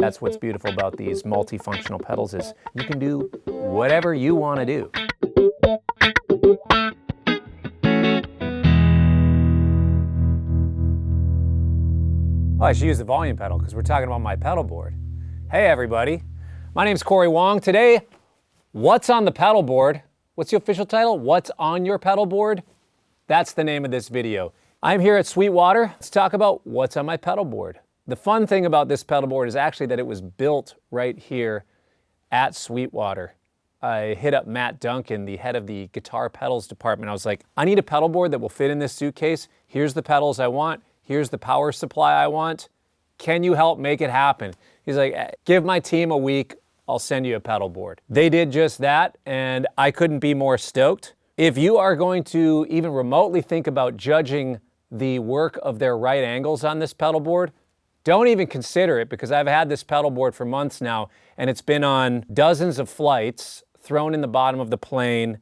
That's what's beautiful about these multifunctional pedals is you can do whatever you want to do. Oh, I should use the volume pedal because we're talking about my pedal board. Hey everybody, my name's Cory Wong. Today, what's on the pedal board? What's the official title? What's on your pedal board? That's the name of this video. I'm here at Sweetwater. Let's talk about what's on my pedal board. The fun thing about this pedal board is actually that it was built right here at Sweetwater. I hit up Matt Duncan, the head of the guitar pedals department. I was like, I need a pedal board that will fit in this suitcase. Here's the pedals I want. Here's the power supply I want. Can you help make it happen? He's like, give my team a week. I'll send you a pedal board. They did just that, and I couldn't be more stoked. If you are going to even remotely think about judging the work of their right angles on this pedal board, don't even consider it, because I've had this pedal board for months now, and it's been on dozens of flights, thrown in the bottom of the plane,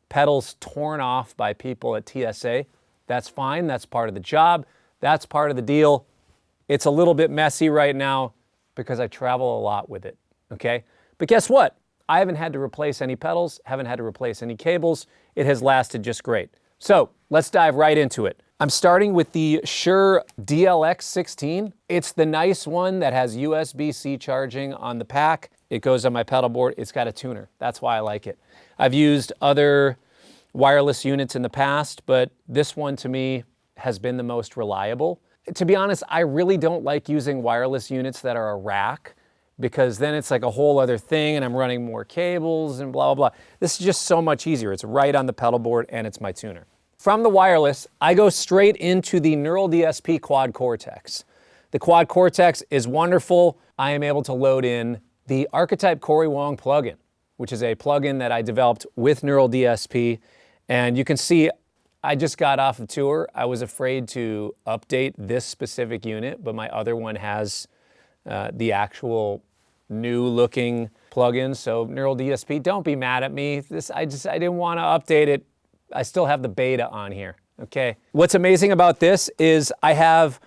pedals torn off by people at TSA. That's fine, that's part of the job, that's part of the deal. It's a little bit messy right now because I travel a lot with it, okay? But guess what? I haven't had to replace any pedals, haven't had to replace any cables. It has lasted just great. So let's dive right into it. I'm starting with the Shure DLX16. It's the nice one that has USB-C charging on the pack. It goes on my pedal board. It's got a tuner. That's why I like it. I've used other wireless units in the past, but this one to me has been the most reliable. To be honest, I really don't like using wireless units that are a rack, because then it's like a whole other thing and I'm running more cables and blah, blah, blah. This is just so much easier. It's right on the pedal board and it's my tuner. From the wireless, I go straight into the Neural DSP Quad Cortex. The Quad Cortex is wonderful. I am able to load in the Archetype Cory Wong plugin, which is a plugin that I developed with Neural DSP. And you can see I just got off the tour. I was afraid to update this specific unit, but my other one has the actual new looking plugin. So Neural DSP, don't be mad at me. I didn't want to update it. I still have the beta on here, okay? What's amazing about this is I have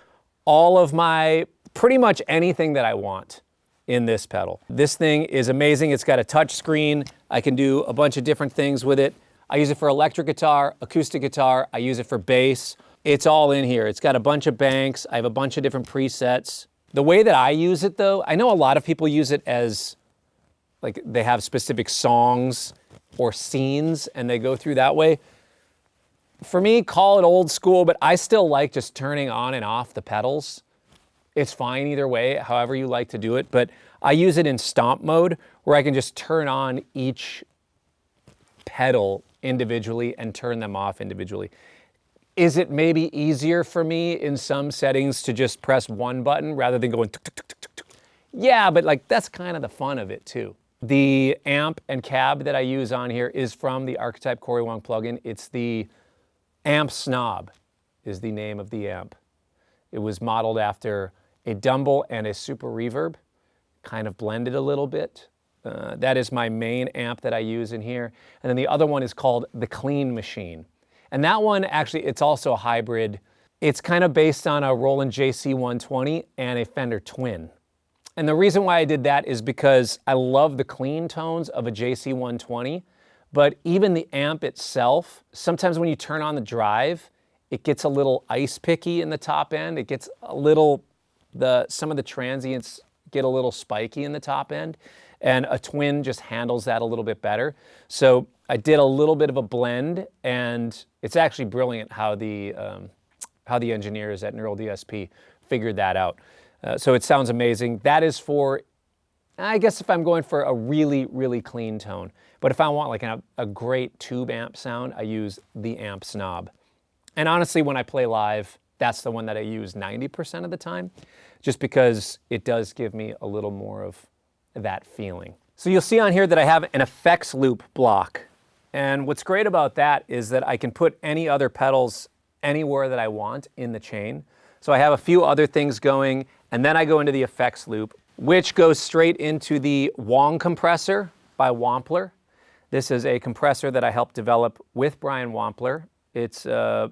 all of my, pretty much anything that I want in this pedal. This thing is amazing. It's got a touch screen. I can do a bunch of different things with it. I use it for electric guitar, acoustic guitar. I use it for bass. It's all in here. It's got a bunch of banks. I have a bunch of different presets. The way that I use it though, I know a lot of people use it as, like they have specific songs or scenes and they go through that way. For me, call it old school, but I still like just turning on and off the pedals. It's fine either way, however you like to do it, but I use it in stomp mode where I can just turn on each pedal individually and turn them off individually. Is it maybe easier for me in some settings to just press one button rather than going tuk, tuk, tuk, tuk, tuk? Yeah, but like that's kind of the fun of it too. The amp and cab that I use on here is from the Archetype Cory Wong plugin. It's the Amp Snob is the name of the amp. It was modeled after a Dumble and a Super Reverb, kind of blended a little bit. That is my main amp that I use in here. And then the other one is called the Clean Machine. And that one, actually, it's also a hybrid. It's kind of based on a Roland JC120 and a Fender Twin. And the reason why I did that is because I love the clean tones of a JC120, but even the amp itself, sometimes when you turn on the drive, it gets a little ice picky in the top end. It gets a little, some of the transients get a little spiky in the top end, and a Twin just handles that a little bit better. So I did a little bit of a blend, and it's actually brilliant how the engineers at Neural DSP figured that out. So it sounds amazing. That is for, I guess if I'm going for a really, really clean tone. But if I want like a great tube amp sound, I use the Amp Snob. And honestly, when I play live, that's the one that I use 90% of the time, just because it does give me a little more of that feeling. So you'll see on here that I have an effects loop block. And what's great about that is that I can put any other pedals anywhere that I want in the chain. So I have a few other things going, and then I go into the effects loop, which goes straight into the Wong compressor by Wampler. This is a compressor that I helped develop with Brian Wampler. It's, the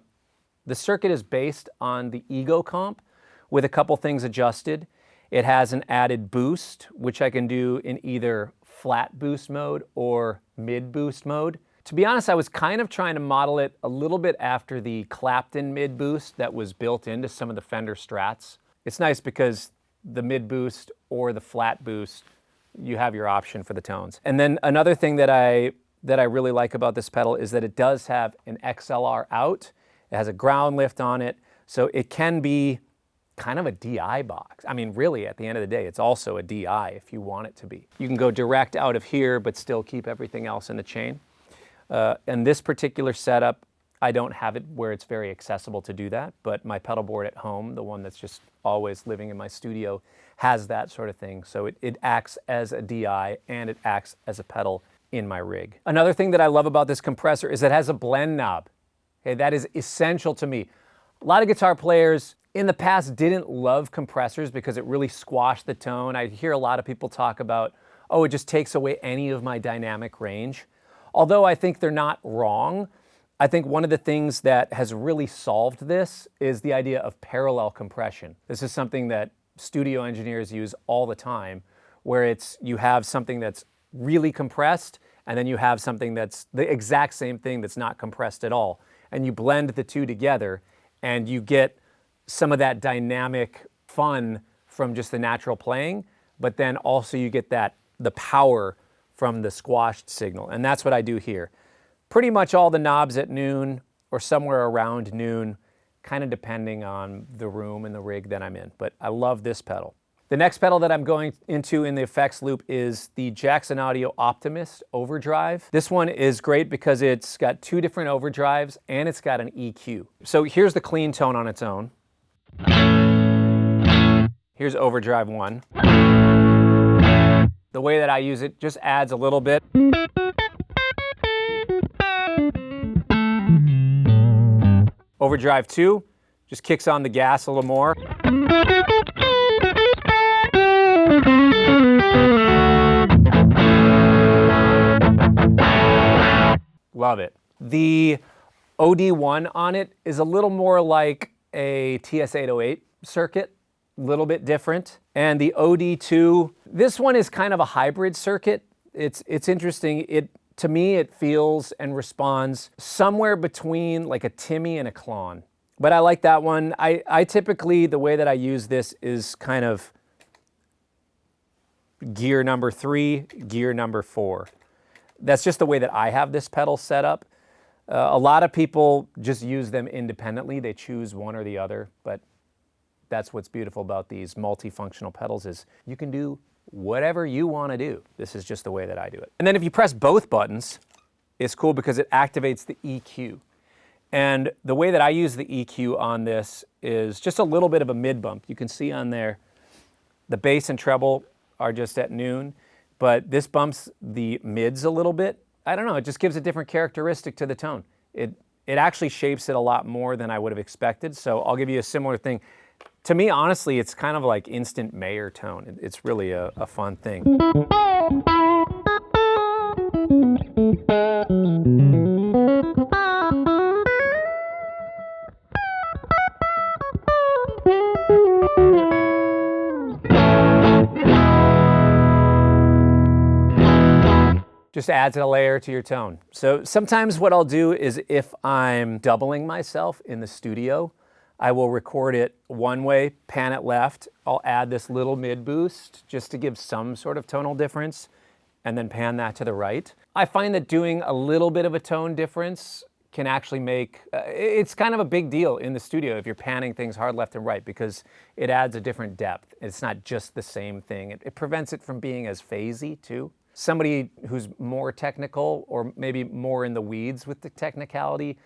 circuit is based on the Ego comp with a couple things adjusted. It has an added boost, which I can do in either flat boost mode or mid boost mode. To be honest, I was kind of trying to model it a little bit after the Clapton mid boost that was built into some of the Fender Strats. It's nice because the mid boost or the flat boost, you have your option for the tones. And then another thing that I really like about this pedal is that it does have an XLR out. It has a ground lift on it, so it can be kind of a DI box. I mean, really, at the end of the day, it's also a DI if you want it to be. You can go direct out of here, but still keep everything else in the chain. And this particular setup, I don't have it where it's very accessible to do that, but my pedal board at home, the one that's just always living in my studio, has that sort of thing. So it acts as a DI and it acts as a pedal in my rig. Another thing that I love about this compressor is it has a blend knob. Okay, that is essential to me. A lot of guitar players in the past didn't love compressors because it really squashed the tone. I hear a lot of people talk about, oh, it just takes away any of my dynamic range. Although I think they're not wrong, I think one of the things that has really solved this is the idea of parallel compression. This is something that studio engineers use all the time, where you have something that's really compressed, and then you have something that's the exact same thing that's not compressed at all. And you blend the two together, and you get some of that dynamic fun from just the natural playing, but then also you get the power from the squashed signal. And that's what I do here. Pretty much all the knobs at noon or somewhere around noon, kind of depending on the room and the rig that I'm in. But I love this pedal. The next pedal that I'm going into in the effects loop is the Jackson Audio Optimist Overdrive. This one is great because it's got two different overdrives and it's got an EQ. So here's the clean tone on its own. Here's Overdrive 1. The way that I use it just adds a little bit. Overdrive 2 just kicks on the gas a little more. Love it. The OD1 on it is a little more like a TS-808 circuit, a little bit different. And the OD2, this one is kind of a hybrid circuit. It's interesting. To me, it feels and responds somewhere between like a Timmy and a Klon. But I like that one. I typically, the way that I use this is kind of gear number 3, gear number 4. That's just the way that I have this pedal set up. A lot of people just use them independently. They choose one or the other, but that's what's beautiful about these multifunctional pedals is you can do whatever you want to do. This is just the way that I do it. And then if you press both buttons, it's cool because it activates the EQ. And the way that I use the EQ on this is just a little bit of a mid bump. You can see on there, the bass and treble are just at noon, but this bumps the mids a little bit. I don't know, it just gives a different characteristic to the tone. It actually shapes it a lot more than I would have expected, so I'll give you a similar thing. To me, honestly, it's kind of like instant Mayer tone. It's really a fun thing. Just adds a layer to your tone. So sometimes what I'll do is if I'm doubling myself in the studio, I will record it one way, pan it left. I'll add this little mid boost just to give some sort of tonal difference, and then pan that to the right. I find that doing a little bit of a tone difference can actually make, it's kind of a big deal in the studio if you're panning things hard left and right because it adds a different depth. It's not just the same thing. It prevents it from being as phasey too. Somebody who's more technical or maybe more in the weeds with the technicality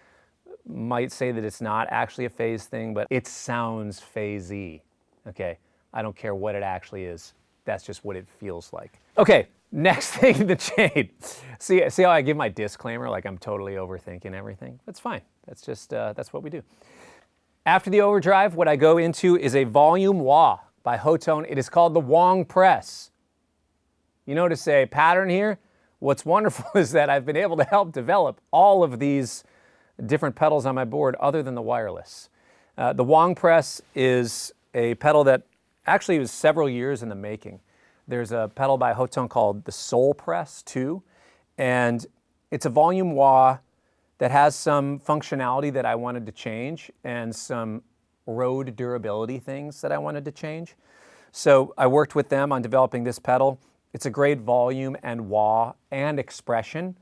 might say that it's not actually a phase thing, but it sounds phasey, okay? I don't care what it actually is. That's just what it feels like. Okay, next thing, the chain. See how I give my disclaimer like I'm totally overthinking everything? That's fine. That's just, that's what we do. After the overdrive, what I go into is a volume wah by Hotone. It is called the Wong press. You notice a pattern here? What's wonderful is that I've been able to help develop all of these different pedals on my board other than the wireless. The Wong press is a pedal that actually, it was several years in the making. There's a pedal by Hotone called the Soul Press 2, and it's a volume wah that has some functionality that I wanted to change and some road durability things that I wanted to change. So I worked with them on developing this pedal. It's a great volume and wah and expression.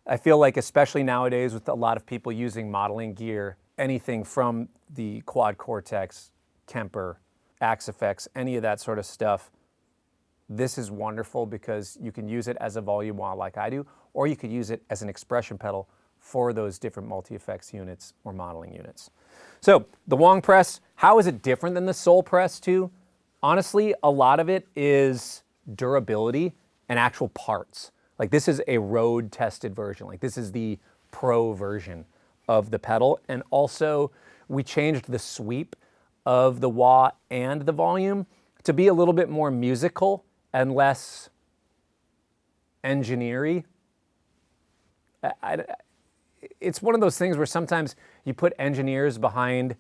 I feel like, especially nowadays with a lot of people using modeling gear, anything from the Quad Cortex, Kemper, Axe-Fx, any of that sort of stuff, this is wonderful because you can use it as a volume wah like I do, or you could use it as an expression pedal for those different multi-effects units or modeling units. So the Wong Press, how is it different than the Soul Press 2? Honestly, a lot of it is durability and actual parts. Like, this is a road tested version. Like, this is the pro version of the pedal. And also we changed the sweep of the wah and the volume to be a little bit more musical and less engineery. It's one of those things where sometimes you put engineers behind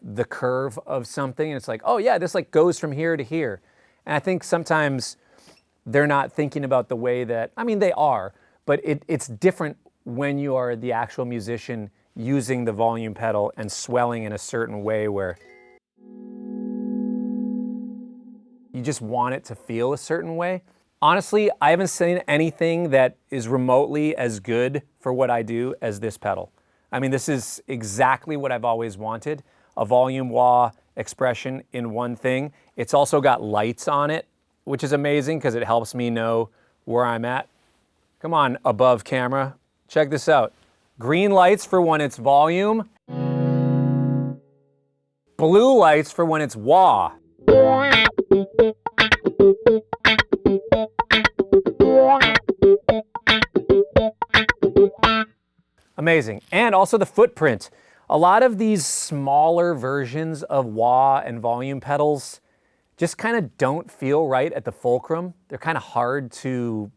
the curve of something and it's like, oh yeah, this like goes from here to here. And I think sometimes they're not thinking about the way that, I mean, they are, but it's different when you are the actual musician using the volume pedal and swelling in a certain way where you just want it to feel a certain way. Honestly, I haven't seen anything that is remotely as good for what I do as this pedal. I mean, this is exactly what I've always wanted, a volume wah expression in one thing. It's also got lights on it, which is amazing because it helps me know where I'm at. Come on, above camera, check this out. Green lights for when it's volume. Blue lights for when it's wah. Amazing. And also the footprint. A lot of these smaller versions of wah and volume pedals just kind of don't feel right at the fulcrum. They're kind of hard to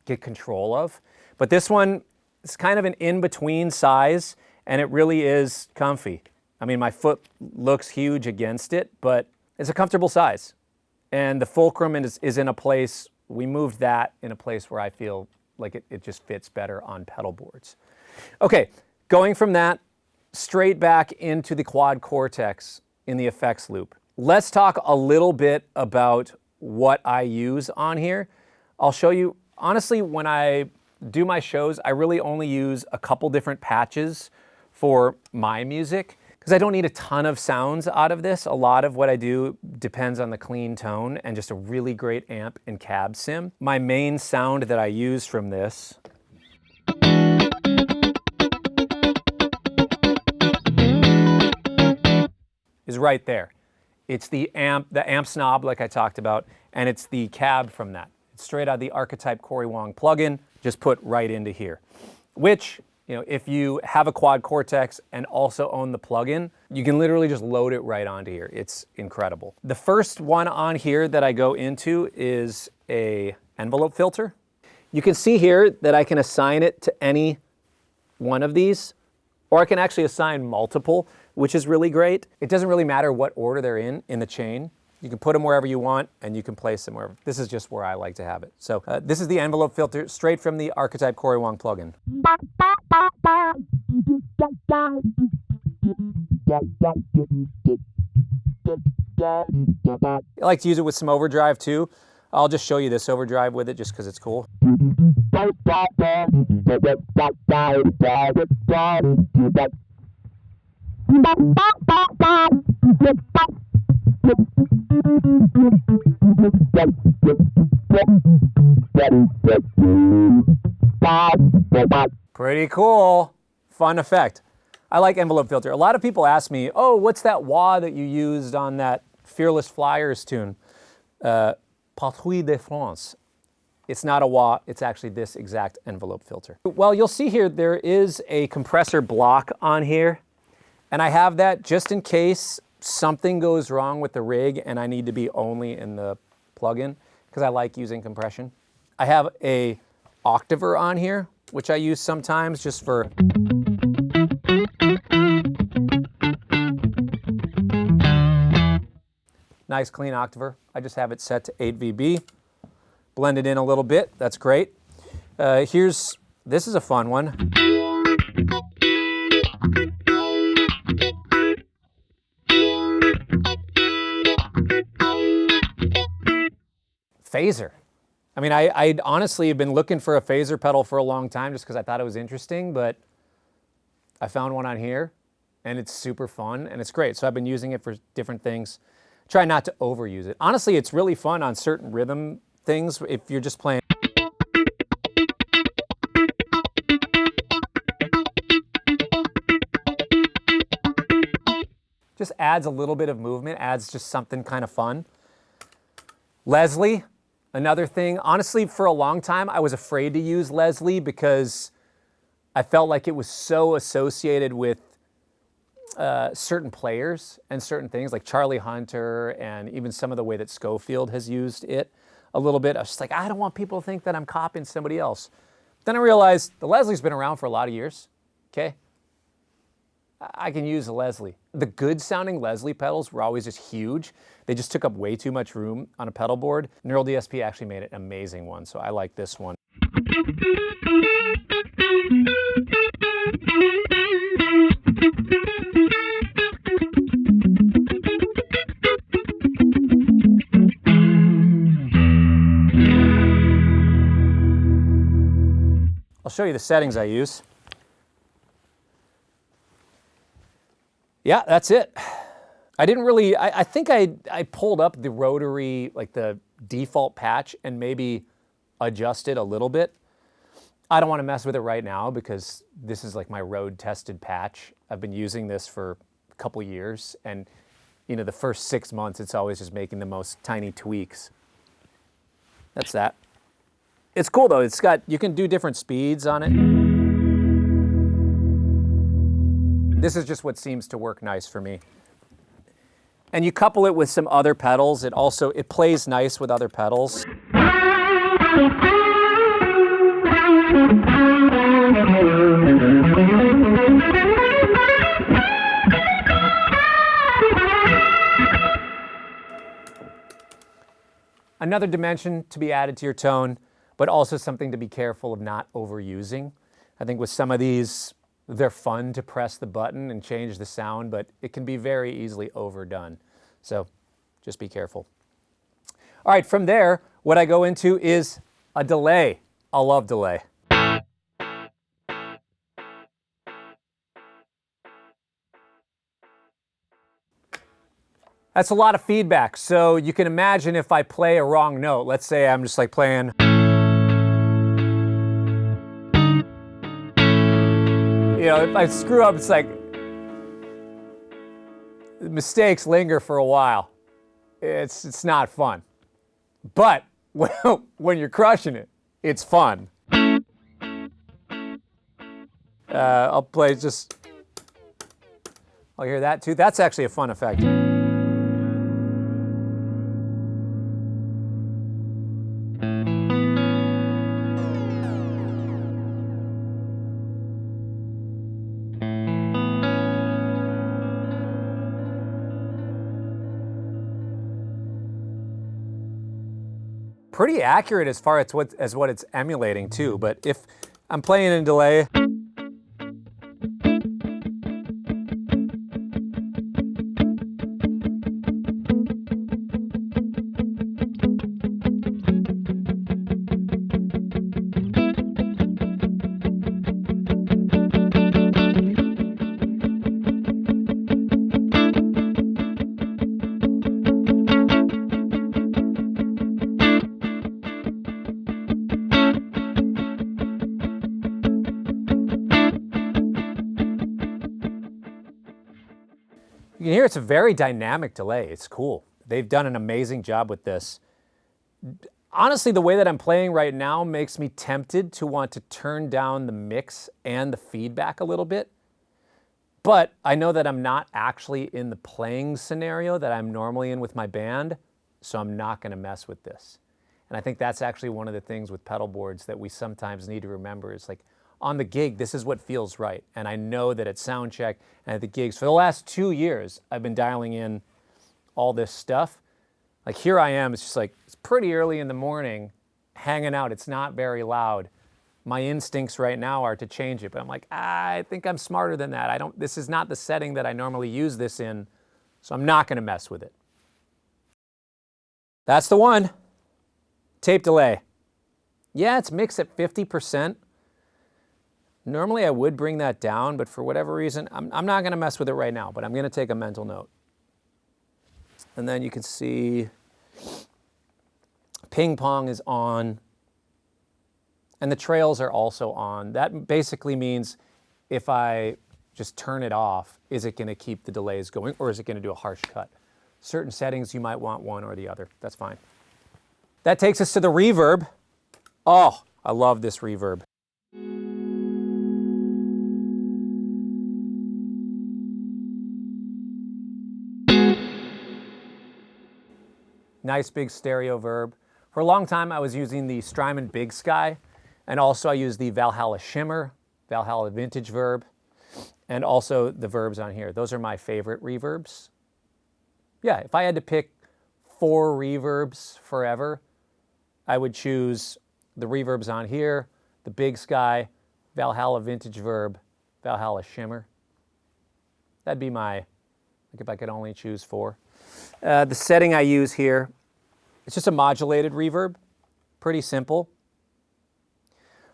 get control of. But this one is kind of an in-between size, and it really is comfy. I mean, my foot looks huge against it, but it's a comfortable size. And the fulcrum is in a place, we moved that in a place where I feel like it just fits better on pedal boards. Okay, going from that straight back into the Quad Cortex in the effects loop. Let's talk a little bit about what I use on here. I'll show you, honestly, when I do my shows, I really only use a couple different patches for my music because I don't need a ton of sounds out of this. A lot of what I do depends on the clean tone and just a really great amp and cab sim. My main sound that I use from this is right there. It's the amp Snob like I talked about, and it's the cab from that. It's straight out of the Archetype Cory Wong plugin, just put right into here. Which, you know, if you have a Quad Cortex and also own the plugin, you can literally just load it right onto here. It's incredible. The first one on here that I go into is a envelope filter. You can see here that I can assign it to any one of these, or I can actually assign multiple, which is really great. It doesn't really matter what order they're in the chain. You can put them wherever you want and you can place them wherever. This is just where I like to have it. So this is the envelope filter straight from the Archetype Cory Wong plugin. I like to use it with some overdrive too. I'll just show you this overdrive with it just because it's cool. Pretty cool. Fun effect. I like envelope filter. A lot of people ask me, oh, what's that wah that you used on that Fearless Flyers tune? Patrouille de France. It's not a wah, it's actually this exact envelope filter. Well, you'll see here there is a compressor block on here, and I have that just in case something goes wrong with the rig and I need to be only in the plugin, because I like using compression. I have a Octaver on here, which I use sometimes just for Nice clean Octaver. I just have it set to 8 VB. Blend it in a little bit, that's great. This is a fun one. Phaser. I mean, I honestly have been looking for a phaser pedal for a long time just because I thought it was interesting, but I found one on here and it's super fun and it's great. So I've been using it for different things. Try not to overuse it. Honestly, it's really fun on certain rhythm things if you're just playing. Just adds a little bit of movement, adds just something kind of fun. Leslie, another thing. Honestly, for a long time, I was afraid to use Leslie because I felt like it was so associated with certain players and certain things, like Charlie Hunter and even some of the way that Schofield has used it a little bit. I was just like, I don't want people to think that I'm copying somebody else. Then I realized the Leslie's been around for a lot of years, okay? I can use a Leslie. The good sounding Leslie pedals were always just huge. They just took up way too much room on a pedal board. Neural DSP actually made an amazing one, so I like this one. I'll show you the settings I use. Yeah, that's it. I didn't really, I think I pulled up the Rotary, like the default patch and maybe adjusted a little bit. I don't want to mess with it right now because this is like my road tested patch. I've been using this for a couple years and you know, the first 6 months, it's always just making the most tiny tweaks. That's that. It's cool though. It's got, you can do different speeds on it. This is just what seems to work nice for me. And you couple it with some other pedals, it plays nice with other pedals. Another dimension to be added to your tone, but also something to be careful of not overusing. I think with some of these, they're fun to press the button and change the sound, but it can be very easily overdone. So just be careful. All right, from there, what I go into is a delay. I love delay. That's a lot of feedback. So you can imagine if I play a wrong note, let's say I'm just like playing. You know, if I screw up, it's like, mistakes linger for a while. It's not fun. But when you're crushing it, it's fun. I'll play just, I'll hear that too. That's actually a fun effect. Pretty accurate as far as what it's emulating too, but if I'm playing in delay, you can hear it's a very dynamic delay. It's cool. They've done an amazing job with this. Honestly, the way that I'm playing right now makes me tempted to want to turn down the mix and the feedback a little bit. But I know that I'm not actually in the playing scenario that I'm normally in with my band, so I'm not going to mess with this. And I think that's actually one of the things with pedal boards that we sometimes need to remember is like, on the gig, this is what feels right. And I know that at sound check and at the gigs, for the last 2 years, I've been dialing in all this stuff. Like here I am, it's just like, it's pretty early in the morning, hanging out, it's not very loud. My instincts right now are to change it, but I'm like, I think I'm smarter than that. This is not the setting that I normally use this in, so I'm not gonna mess with it. That's the one. Tape delay. Yeah, it's mixed at 50%. Normally I would bring that down, but for whatever reason, I'm not gonna mess with it right now, but I'm gonna take a mental note. And then you can see ping pong is on, and the trails are also on. That basically means if I just turn it off, is it gonna keep the delays going, or is it gonna do a harsh cut? Certain settings, you might want one or the other. That's fine. That takes us to the reverb. Oh, I love this reverb. Nice big stereo verb. For a long time, I was using the Strymon Big Sky, and also I used the Valhalla Shimmer, Valhalla Vintage Verb, and also the verbs on here. Those are my favorite reverbs. Yeah, if I had to pick 4 reverbs forever, I would choose the reverbs on here, the Big Sky, Valhalla Vintage Verb, Valhalla Shimmer. That'd be my, like if I could only choose 4. The setting I use here, it's just a modulated reverb, pretty simple.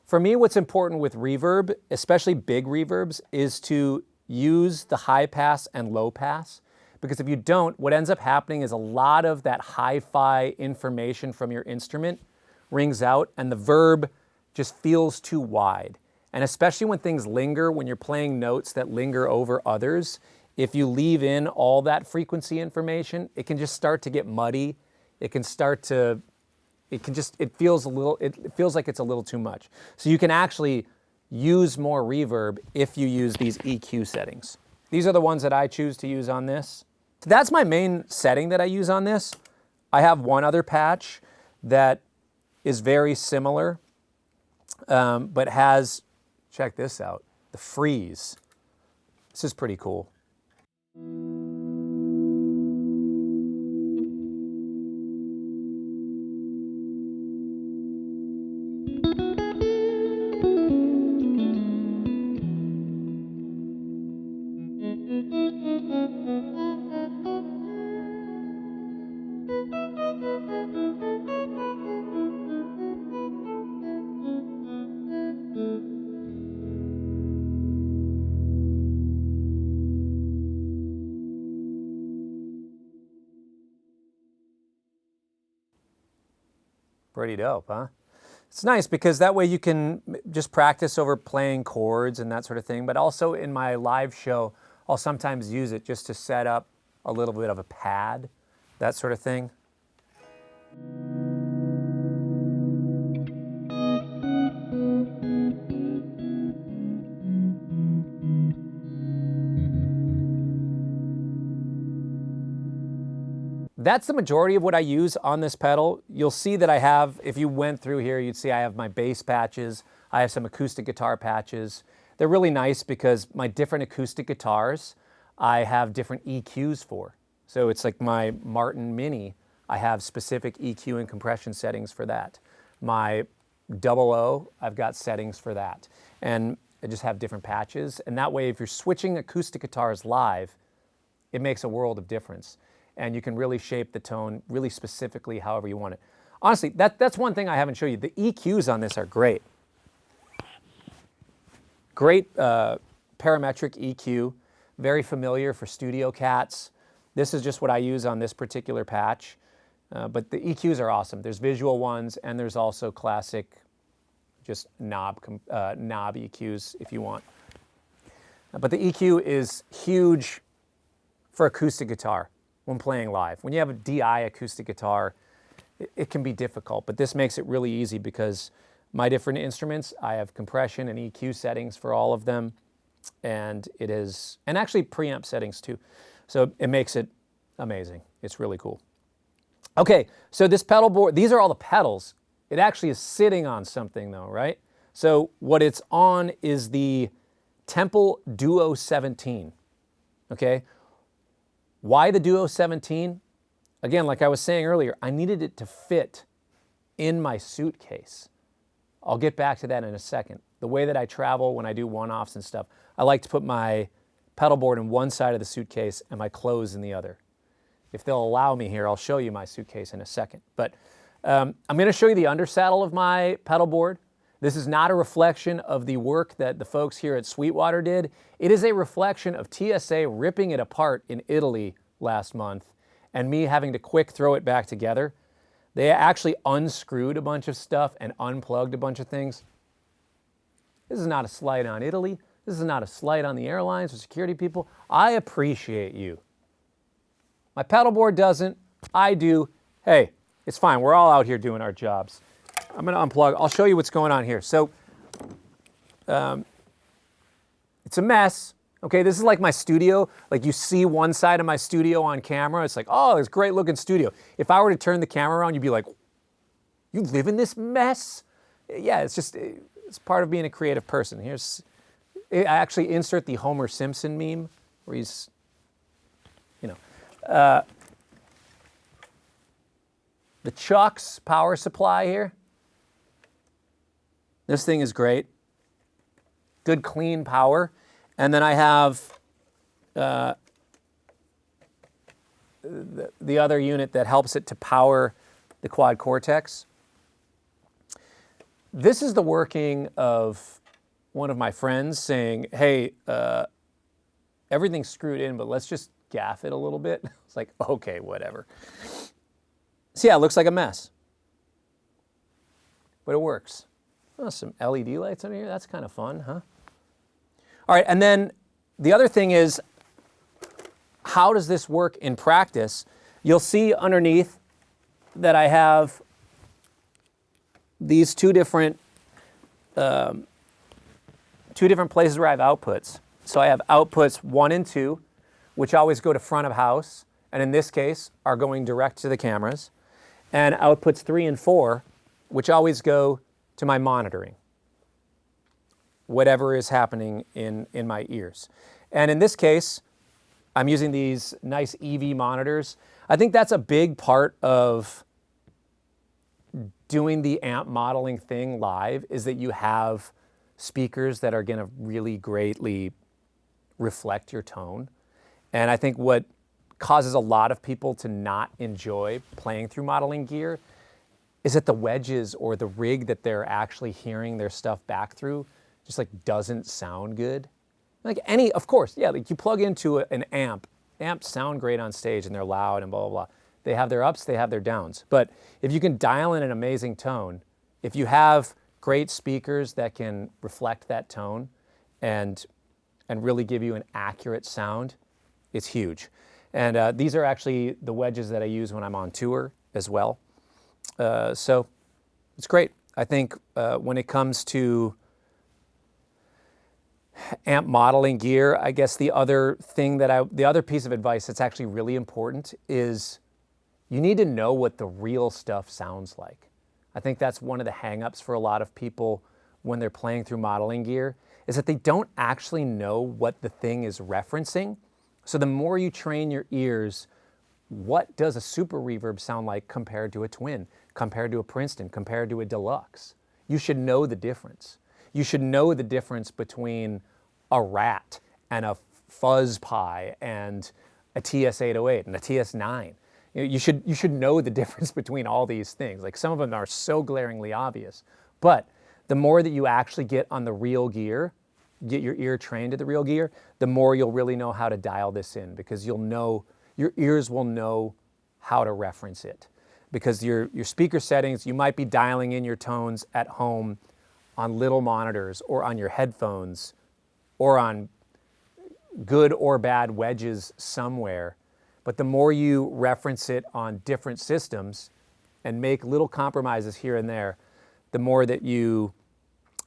For me, what's important with reverb, especially big reverbs, is to use the high pass and low pass. Because if you don't, what ends up happening is a lot of that hi-fi information from your instrument rings out and the verb just feels too wide. And especially when things linger, when you're playing notes that linger over others, if you leave in all that frequency information, it can just start to get muddy. It can start to, it feels like it's a little too much. So you can actually use more reverb if you use these EQ settings. These are the ones that I choose to use on this. So that's my main setting that I use on this. I have one other patch that is very similar, but has, check this out, the freeze. This is pretty cool. Pretty dope, huh? It's nice because that way you can just practice over playing chords and that sort of thing, but also in my live show, I'll sometimes use it just to set up a little bit of a pad, that sort of thing. That's the majority of what I use on this pedal. You'll see that I have, if you went through here, you'd see I have my bass patches. I have some acoustic guitar patches. They're really nice because my different acoustic guitars, I have different EQs for. So it's like my Martin Mini, I have specific EQ and compression settings for that. My 00, I've got settings for that. And I just have different patches. And that way, if you're switching acoustic guitars live, it makes a world of difference. And you can really shape the tone really specifically however you want it. Honestly, that's one thing I haven't shown you. The EQs on this are great. Great parametric EQ, very familiar for studio cats. This is just what I use on this particular patch. But the EQs are awesome. There's visual ones, and there's also classic just knob EQs if you want. But the EQ is huge for acoustic guitar when playing live. When you have a DI acoustic guitar, it can be difficult, but this makes it really easy because my different instruments, I have compression and EQ settings for all of them, and actually preamp settings too. So it makes it amazing. It's really cool. Okay, so this pedal board, these are all the pedals. It actually is sitting on something though, right? So what it's on is the Temple Duo 17, okay? Why the Duo 17? again, like I was saying earlier, I needed it to fit in my suitcase. I'll get back to that in a second. The way that I travel when I do one-offs and stuff, I like to put my pedal board in one side of the suitcase and my clothes in the other. If they'll allow me here, I'll show you my suitcase in a second. But I'm going to show you the undersaddle of my pedal board. This is not a reflection of the work that the folks here at Sweetwater did. It is a reflection of TSA ripping it apart in Italy last month and me having to quick throw it back together. They actually unscrewed a bunch of stuff and unplugged a bunch of things. This is not a slight on Italy. This is not a slight on the airlines or security people. I appreciate you. My pedal board doesn't. I do. Hey, it's fine. We're all out here doing our jobs. I'm going to unplug. I'll show you what's going on here. So it's a mess. Okay, this is like my studio. Like you see one side of my studio on camera. It's like, oh, it's a great looking studio. If I were to turn the camera around, you'd be like, you live in this mess? Yeah, it's part of being a creative person. I actually insert the Homer Simpson meme where he's, the CIOKS power supply here. This thing is great. Good clean power. And then I have the other unit that helps it to power the quad Cortex. This is the working of one of my friends saying, hey, everything's screwed in, but let's just gaff it a little bit. It's like, okay, whatever. So yeah, it looks like a mess, but it works. Oh, some LED lights under here. That's kind of fun, huh? All right, and then the other thing is, how does this work in practice? You'll see underneath that I have these two different places where I have outputs. So I have outputs 1 and 2, which always go to front of house, and in this case are going direct to the cameras, and outputs 3 and 4, which always go to my monitoring, whatever is happening in my ears. And in this case, I'm using these nice EV monitors. I think that's a big part of doing the amp modeling thing live, is that you have speakers that are going to really greatly reflect your tone. And I think what causes a lot of people to not enjoy playing through modeling gear is that the wedges or the rig that they're actually hearing their stuff back through just like doesn't sound good. Like of course, yeah, like you plug into an amp. Amps sound great on stage and they're loud and blah, blah, blah. They have their ups, they have their downs. But if you can dial in an amazing tone, if you have great speakers that can reflect that tone and really give you an accurate sound, it's huge. And these are actually the wedges that I use when I'm on tour as well. So it's great. I think when it comes to amp modeling gear, I guess the other piece of advice that's actually really important is you need to know what the real stuff sounds like. I think that's one of the hang-ups for a lot of people when they're playing through modeling gear, is that they don't actually know what the thing is referencing. So the more you train your ears, what does a super reverb sound like compared to a twin, compared to a Princeton, compared to a deluxe? You should know the difference. You should know the difference between a Rat and a Fuzz Pi and a TS-808 and a TS-9. You should know the difference between all these things. Like some of them are so glaringly obvious, but the more that you actually get on the real gear, get your ear trained to the real gear, the more you'll really know how to dial this in, because you'll know, your ears will know how to reference it. Because your speaker settings, you might be dialing in your tones at home on little monitors or on your headphones or on good or bad wedges somewhere. But the more you reference it on different systems and make little compromises here and there, the more that you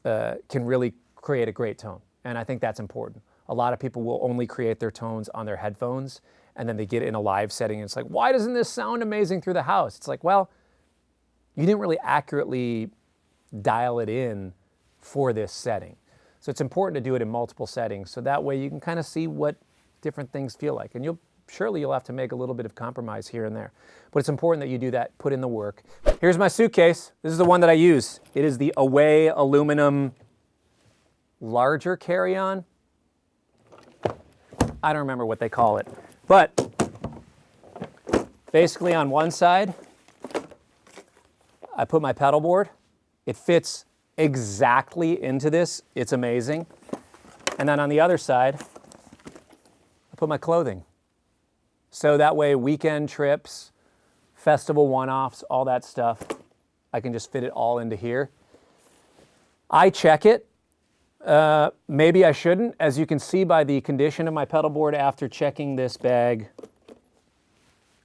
can really create a great tone. And I think that's important. A lot of people will only create their tones on their headphones, and then they get in a live setting and it's like, why doesn't this sound amazing through the house? It's like, well, you didn't really accurately dial it in for this setting. So it's important to do it in multiple settings, so that way you can kind of see what different things feel like. And you'll surely you'll have to make a little bit of compromise here and there. But it's important that you do that, put in the work. Here's my Suitcase. This is the one that I use. It is the Away aluminum larger carry-on. I don't remember what they call it. But basically on one side, I put my pedal board. It fits exactly into this. It's amazing. And then on the other side, I put my clothing. So that way, weekend trips, festival one-offs, all that stuff, I can just fit it all into here. I check it. Maybe I shouldn't. As you can see by the condition of my pedal board after checking this bag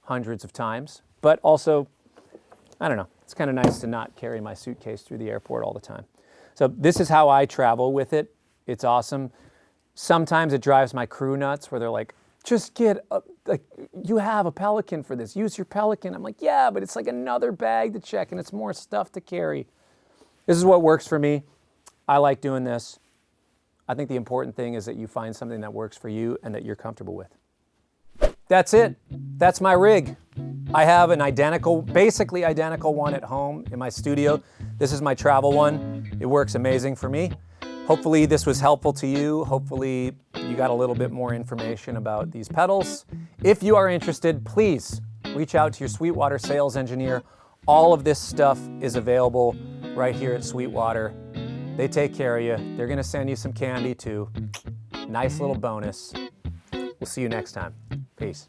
hundreds of times. But also, I don't know, it's kind of nice to not carry my suitcase through the airport all the time. So this is how I travel with it. It's awesome. Sometimes it drives my crew nuts where they're like, just get, you have a Pelican for this, use your Pelican. I'm like, yeah, but it's like another bag to check and it's more stuff to carry. This is what works for me. I like doing this. I think the important thing is that you find something that works for you and that you're comfortable with. That's it. That's my rig. I have an identical, basically identical one at home in my studio. This is my travel one. It works amazing for me. Hopefully this was helpful to you. Hopefully you got a little bit more information about these pedals. If you are interested, please reach out to your Sweetwater sales engineer. All of this stuff is available right here at Sweetwater. They take care of you. They're gonna send you some candy too. Nice little bonus. We'll see you next time. Peace.